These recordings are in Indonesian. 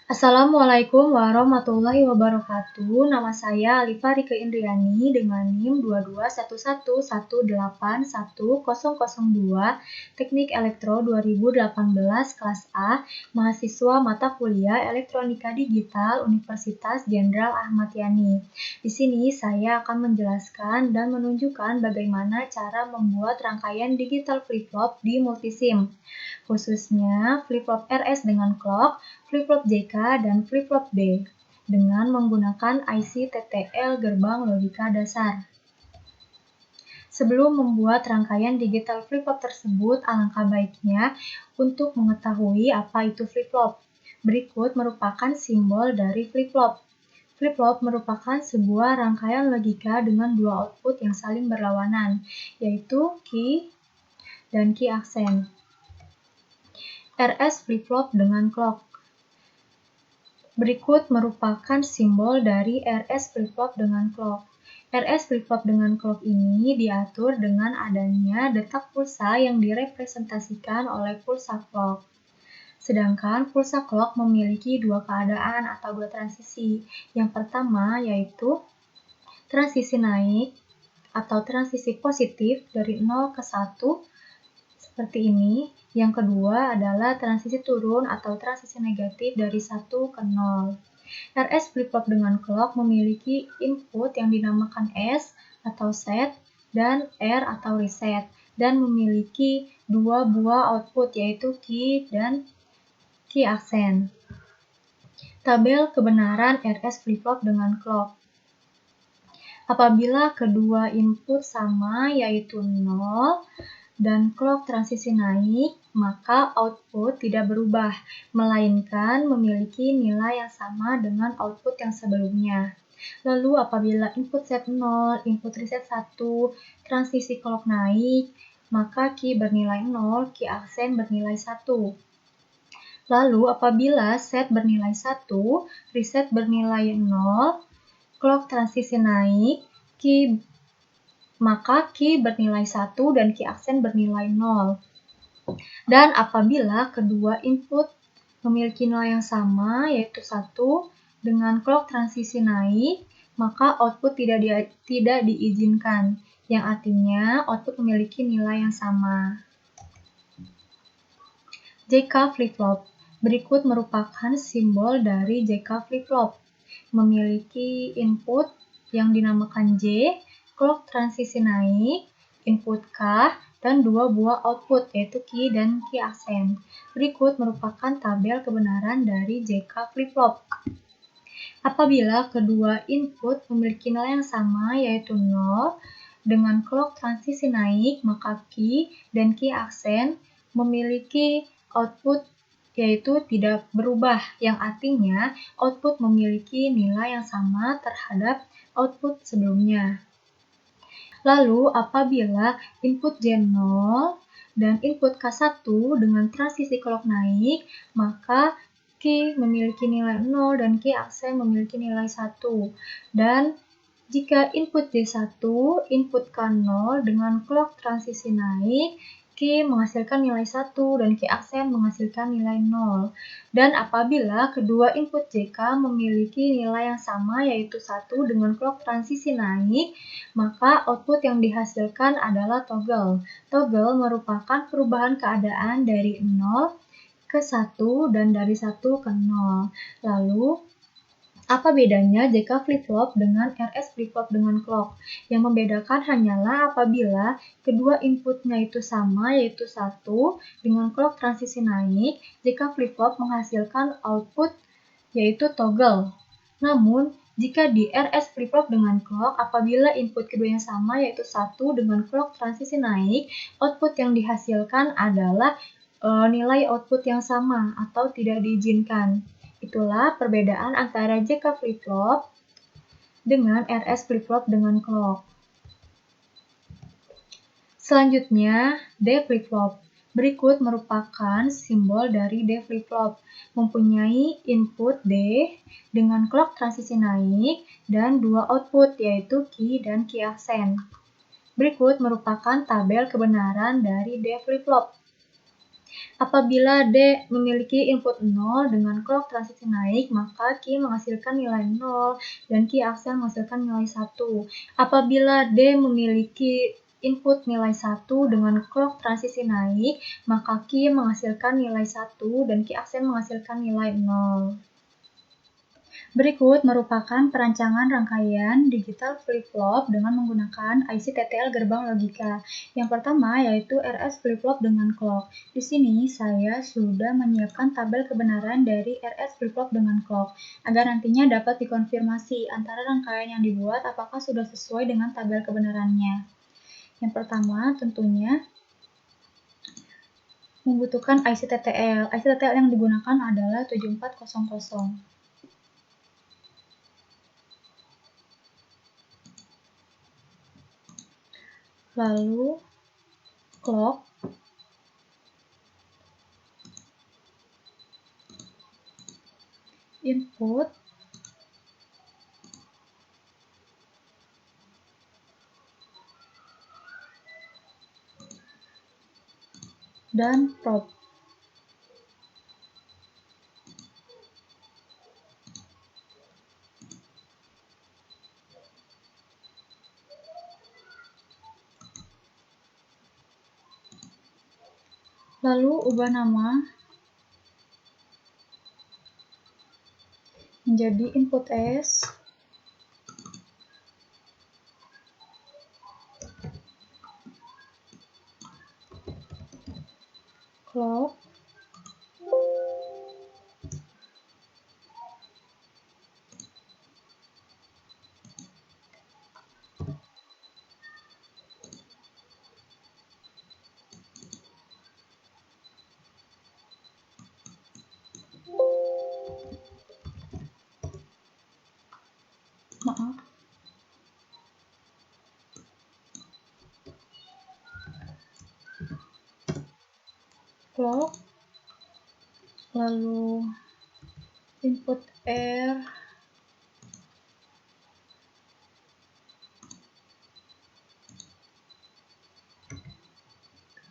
Assalamualaikum warahmatullahi wabarakatuh. Nama saya Alifa Rike Indriani dengan NIM 22111181002, Teknik Elektro 2018 kelas A, mahasiswa mata kuliah Elektronika Digital Universitas Jenderal Ahmad Yani. Di sini saya akan menjelaskan dan menunjukkan bagaimana cara membuat rangkaian digital flip-flop di multisim, khususnya flip-flop RS dengan clock, flip-flop JK, dan flip-flop D dengan menggunakan IC TTL gerbang logika dasar. Sebelum membuat rangkaian digital flip-flop tersebut, alangkah baiknya untuk mengetahui apa itu flip-flop. Berikut merupakan simbol dari flip-flop. Flip-flop merupakan sebuah rangkaian logika dengan dua output yang saling berlawanan, yaitu key dan key aksen. RS flip-flop dengan clock. Berikut merupakan simbol dari RS flip-flop dengan clock. RS flip-flop dengan clock ini diatur dengan adanya detak pulsa yang direpresentasikan oleh pulsa clock. Sedangkan pulsa clock memiliki dua keadaan atau dua transisi. Yang pertama yaitu transisi naik atau transisi positif dari 0 ke 1 seperti ini. Yang kedua adalah transisi turun atau transisi negatif dari 1 ke 0. RS flip-flop dengan clock memiliki input yang dinamakan S atau set dan R atau reset, dan memiliki dua buah output yaitu key dan key aksen. Tabel kebenaran RS flip-flop dengan clock. Apabila kedua input sama yaitu 0 dan clock transisi naik, maka output tidak berubah, melainkan memiliki nilai yang sama dengan output yang sebelumnya. Lalu apabila input set 0, input reset 1, transisi clock naik, maka key bernilai 0, key aksen bernilai 1. Lalu apabila set bernilai 1, reset bernilai 0, clock transisi naik, maka key bernilai 1 dan key aksen bernilai 0. Dan apabila kedua input memiliki nilai yang sama, yaitu 1, dengan clock transisi naik, maka output tidak diizinkan, yang artinya output memiliki nilai yang sama. JK flip-flop. Berikut merupakan simbol dari JK flip-flop. Memiliki input yang dinamakan J, clock transisi naik, input K, dan dua buah output yaitu key dan key aksen. Berikut merupakan tabel kebenaran dari JK flip-flop. Apabila kedua input memiliki nilai yang sama yaitu 0, dengan clock transisi naik, maka key dan key aksen memiliki output yaitu tidak berubah, yang artinya output memiliki nilai yang sama terhadap output sebelumnya. Lalu apabila input J0 dan input K1 dengan transisi clock naik, maka key memiliki nilai 0 dan key aksen memiliki nilai 1. Dan jika input J1, input K0 dengan clock transisi naik, key menghasilkan nilai 1 dan key aksen menghasilkan nilai 0. Dan apabila kedua input JK memiliki nilai yang sama yaitu 1 dengan clock transisi naik, maka output yang dihasilkan adalah toggle. Toggle merupakan perubahan keadaan dari 0 ke 1 dan dari 1 ke 0. Lalu apa bedanya JK flip-flop dengan RS flip-flop dengan clock? Yang membedakan hanyalah apabila kedua inputnya itu sama yaitu 1 dengan clock transisi naik, JK flip-flop menghasilkan output yaitu toggle. Namun jika di RS flip-flop dengan clock, apabila input keduanya sama yaitu 1 dengan clock transisi naik, output yang dihasilkan adalah nilai output yang sama atau tidak diizinkan. Itulah perbedaan antara JK flip-flop dengan RS flip-flop dengan clock. Selanjutnya, D flip-flop. Berikut merupakan simbol dari D flip-flop. Mempunyai input D dengan clock transisi naik dan dua output yaitu key dan key aksen. Berikut merupakan tabel kebenaran dari D flip-flop. Apabila D memiliki input 0 dengan clock transisi naik, maka Q menghasilkan nilai 0 dan Q aksen menghasilkan nilai 1. Apabila D memiliki input nilai 1 dengan clock transisi naik, maka Q menghasilkan nilai 1 dan Q aksen menghasilkan nilai 0. Berikut merupakan perancangan rangkaian digital flip-flop dengan menggunakan IC TTL gerbang logika. Yang pertama yaitu RS flip-flop dengan clock. Di sini saya sudah menyiapkan tabel kebenaran dari RS flip-flop dengan clock, agar nantinya dapat dikonfirmasi antara rangkaian yang dibuat apakah sudah sesuai dengan tabel kebenarannya. Yang pertama tentunya membutuhkan IC TTL. IC TTL yang digunakan adalah 7400. Lalu clock, input, dan probe. Lalu ubah nama menjadi input S, clock, clock, lalu input R,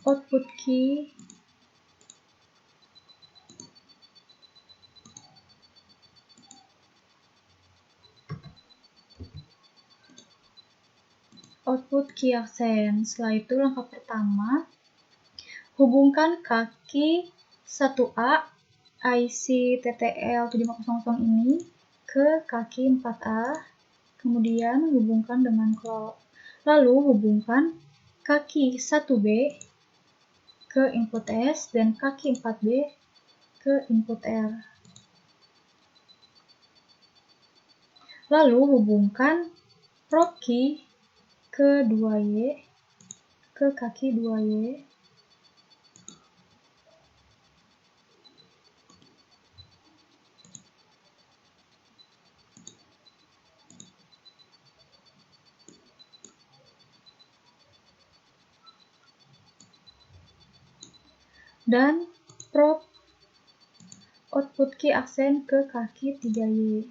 output key, aksen. Setelah itu langkah pertama, hubungkan kaki 1A IC TTL 7500 ini ke kaki 4A, kemudian hubungkan dengan clock. Lalu hubungkan kaki 1B ke input S dan kaki 4B ke input R. Lalu hubungkan probe key ke 2Y ke kaki 2Y. Dan probe output key aksen ke kaki 3Y.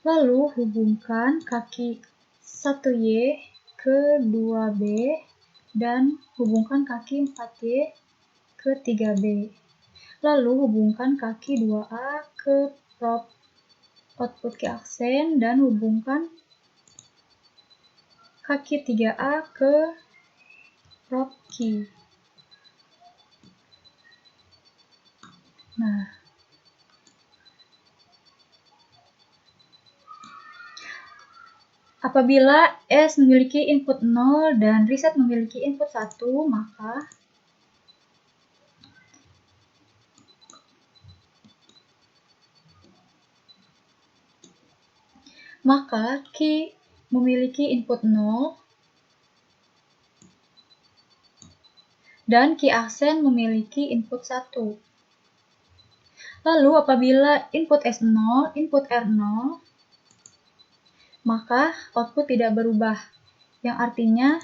Lalu hubungkan kaki 1Y ke 2B dan hubungkan kaki 4Y ke 3B. Lalu hubungkan kaki 2A ke probe output key aksen dan hubungkan kaki 3A ke probe key. Nah, apabila S memiliki input 0 dan reset memiliki input 1, maka Q memiliki input 0 dan Q aksen memiliki input 1. Lalu apabila input S0, input R0, maka output tidak berubah, yang artinya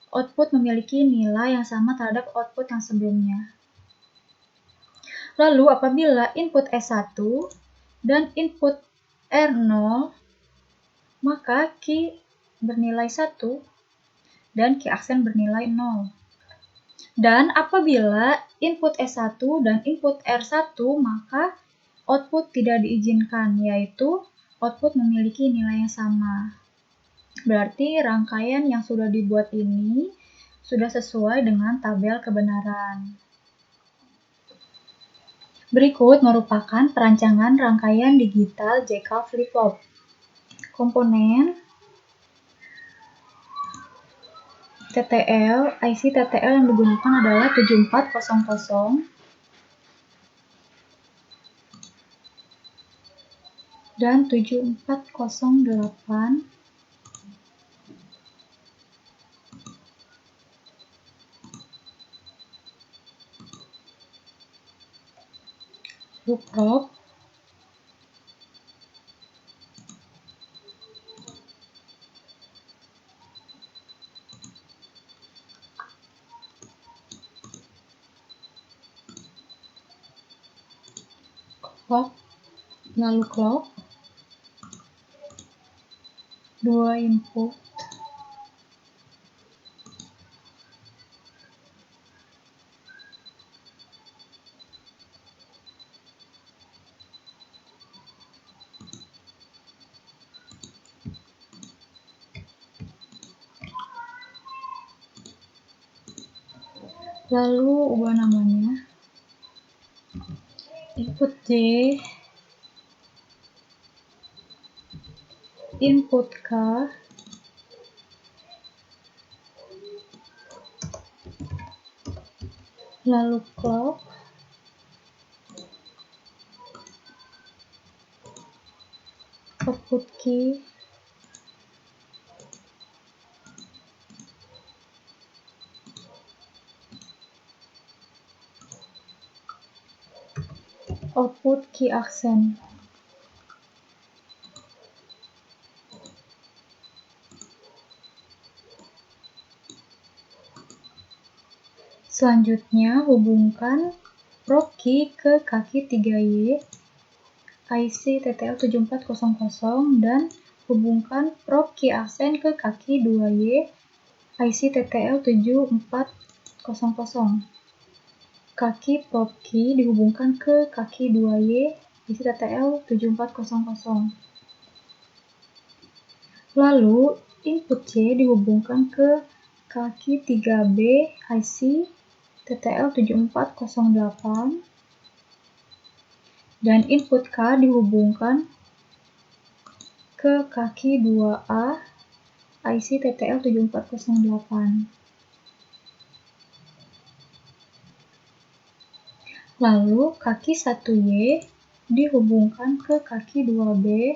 output memiliki nilai yang sama terhadap output yang sebelumnya. Lalu apabila input S1 dan input R0, maka Q bernilai 1 dan Q aksen bernilai 0. Dan apabila input S1 dan input R1, maka output tidak diizinkan, yaitu output memiliki nilai yang sama. Berarti rangkaian yang sudah dibuat ini sudah sesuai dengan tabel kebenaran. Berikut merupakan perancangan rangkaian digital JK flip-flop. Komponen TTL, IC TTL yang digunakan adalah 7400 dan 7408. Prop clock, lalu clock, 2 input, lalu ubah namanya input J, input K, lalu clock, output key, output key accent. Selanjutnya, hubungkan probe key ke kaki 3Y IC TTL7400 dan hubungkan probe key accent ke kaki 2Y IC TTL7400. Kaki probe key dihubungkan ke kaki 2Y IC TTL7400. Lalu, input C dihubungkan ke kaki 3B IC TTL7408 dan input K dihubungkan ke kaki 2A IC TTL7408. Lalu, kaki 1Y dihubungkan ke kaki 2B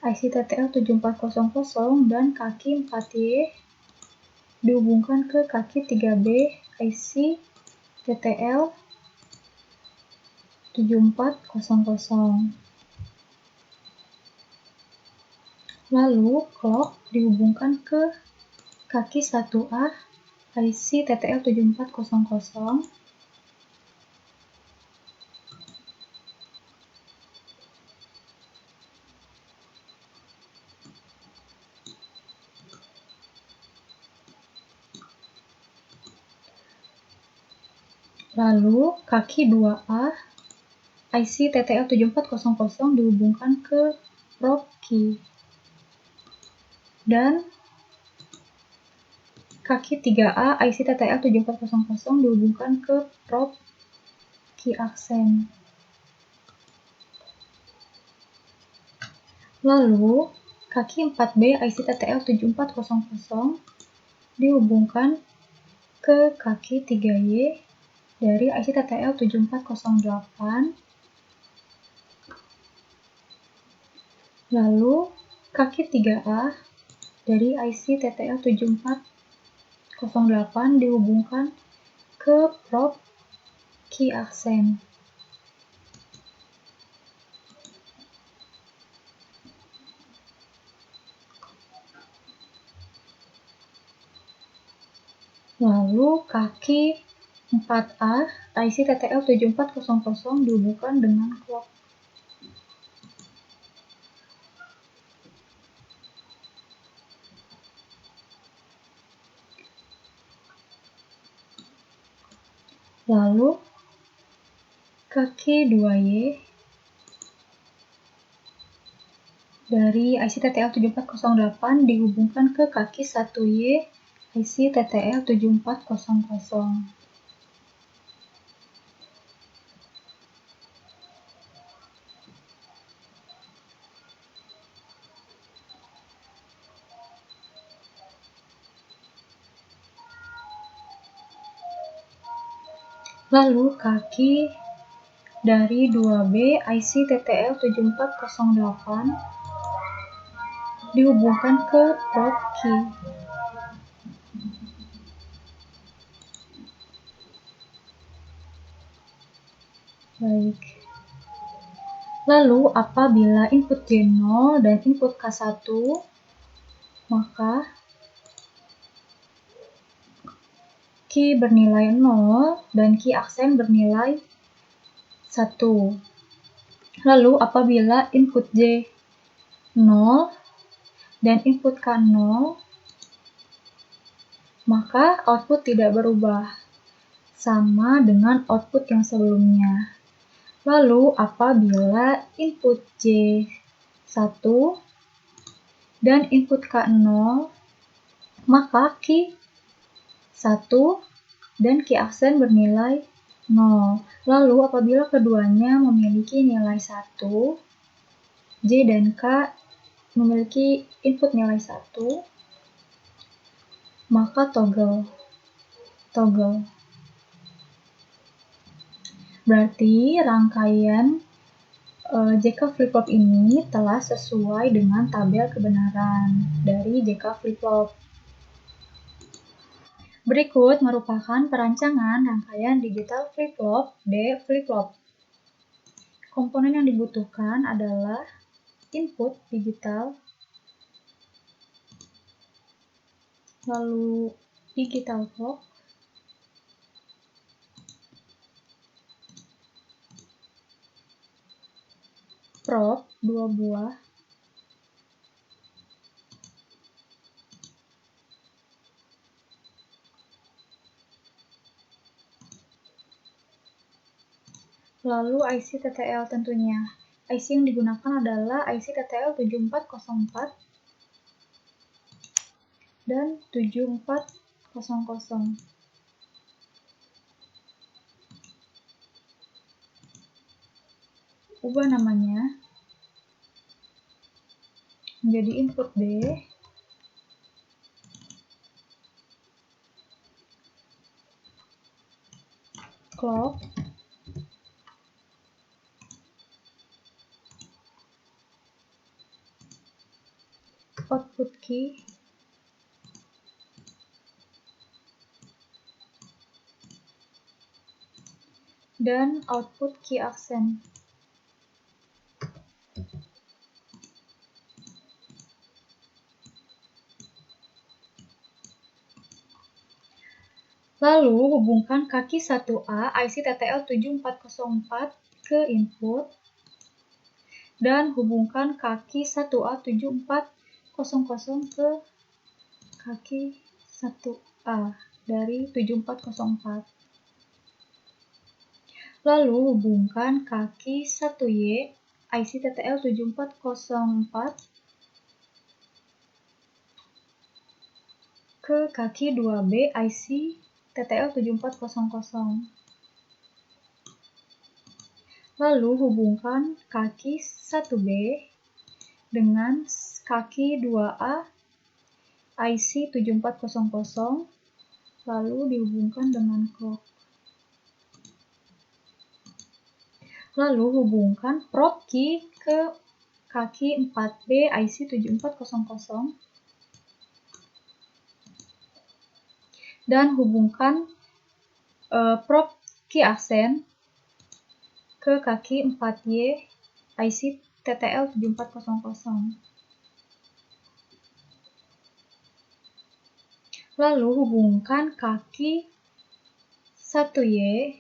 IC TTL7400 dan kaki 4Y dihubungkan ke kaki 3B IC TTL7400. Lalu, clock dihubungkan ke kaki 1A IC TTL7400. Lalu, kaki 2A IC TTL7400 dihubungkan ke probe key. Dan kaki 3A IC TTL7400 dihubungkan ke probe key accent. Lalu, kaki 4B IC TTL7400 dihubungkan ke kaki 3Y dari IC TTL7408. Lalu, kaki 3A dari IC TTL7408 dihubungkan ke probe key accent. Lalu, kaki 4A IC TTL7400 dihubungkan dengan clock. Lalu kaki 2Y dari IC TTL 7408 dihubungkan ke kaki 1Y IC TTL 7400. Lalu kaki dari 2B IC TTL 7408 dihubungkan ke probe key. Baik. Lalu apabila input J0 dan input K1, maka key bernilai 0 dan key aksen bernilai 1. Lalu apabila input J 0 dan input K 0, maka output tidak berubah, sama dengan output yang sebelumnya. Lalu apabila input J 1 dan input K 0, maka key 1 dan key aksen bernilai 0. Lalu apabila keduanya memiliki nilai 1, J dan K memiliki input nilai 1, maka toggle. Berarti rangkaian JK flip-flop ini telah sesuai dengan tabel kebenaran dari JK flip-flop. Berikut merupakan perancangan rangkaian digital flip-flop D flip-flop. Komponen yang dibutuhkan adalah input digital, lalu digital clock, probe 2 buah, lalu IC TTL tentunya. IC yang digunakan adalah IC TTL 7404 dan 7400. Ubah namanya menjadi input D, clock, output key, dan output key aksen. Lalu hubungkan kaki 1A IC TTL 7404 ke input dan hubungkan kaki 1A 7400 ke kaki 1A dari 7404. Lalu hubungkan kaki 1Y IC TTL 7404 ke kaki 2B IC TTL 7400. Lalu hubungkan kaki 1B dengan kaki 2A IC 7400, lalu dihubungkan dengan clock. Lalu hubungkan probe key ke kaki 4B IC 7400 dan hubungkan probe key aksen ke kaki 4Y IC TTL 7400. Lalu hubungkan kaki 1Y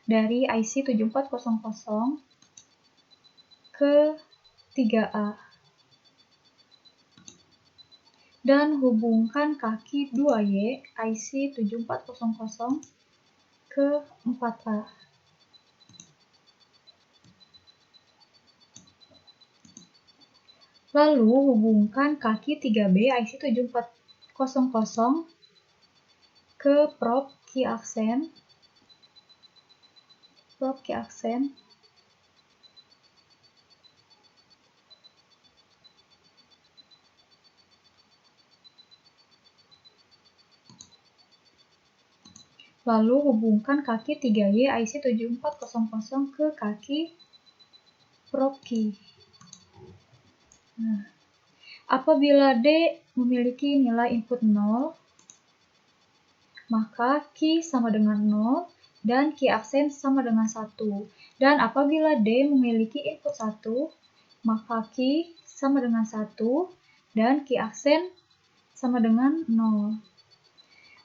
dari IC 7400 ke 3A dan hubungkan kaki 2Y IC 7400 ke-4A. Lalu hubungkan kaki 3B IC 7400 ke probe key aksen. Lalu hubungkan kaki 3Y IC 7400 ke kaki probe key. Nah, apabila D memiliki nilai input 0, maka key sama dengan 0 dan key aksen sama dengan 1. Dan apabila D memiliki input 1, maka key sama dengan 1 dan key aksen sama dengan 0.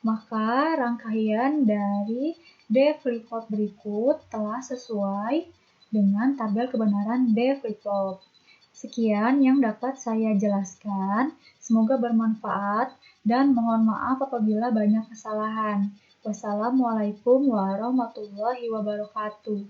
Maka rangkaian dari D flip-flop berikut telah sesuai dengan tabel kebenaran D flip-flop. Sekian yang dapat saya jelaskan. Semoga bermanfaat dan mohon maaf apabila banyak kesalahan. Wassalamualaikum warahmatullahi wabarakatuh.